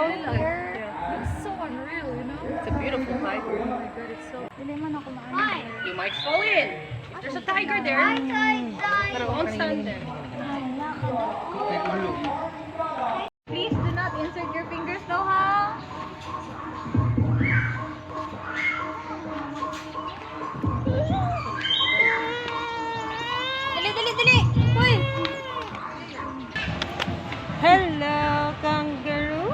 out here. Yeah. It's so unreal, you know? It's a beautiful tiger. Oh my god, it's so... Hindi man ako maano. You might fall in. There's a tiger there, but I won't stand there. Please do not insert your fingers now, ha? Dali, dali, dali! Uy! Hello, kangaroo.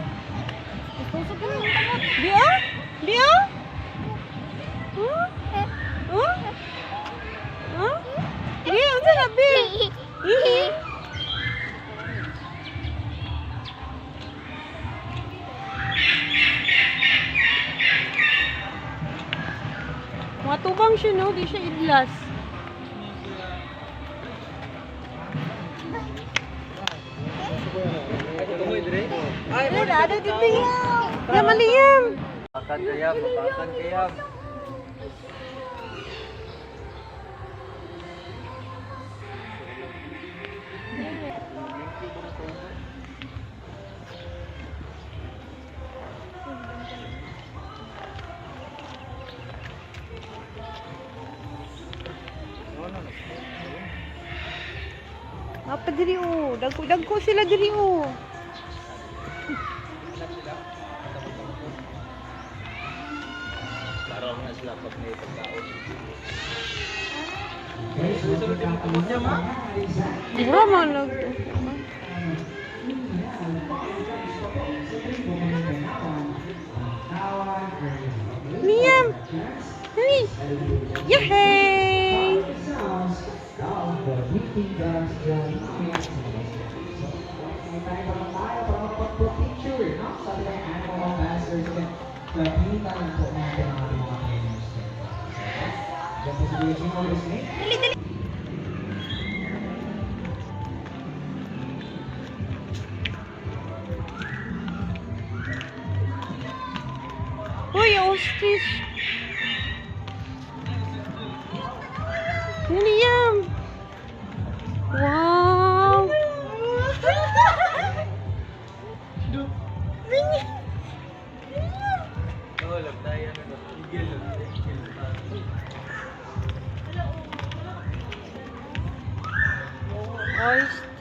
Itusok ka ng tamot. Dia? Dia? Huh? Huh? Huh? Dia, ano na, Bill? Hihi. Matubang siya, no? Di siya idlas. Ay, ada di tinggal. Ya, maliyam. Makan kayam, makan kayam. Apa diri o? Dagko sila diri o. Laro na sila pag may pagkaon. Mura man lang. Miyam. Hey. Yahey. Uy, ostrich. Miyam. Wow. Oo, lang tayo na igil. Ostrich.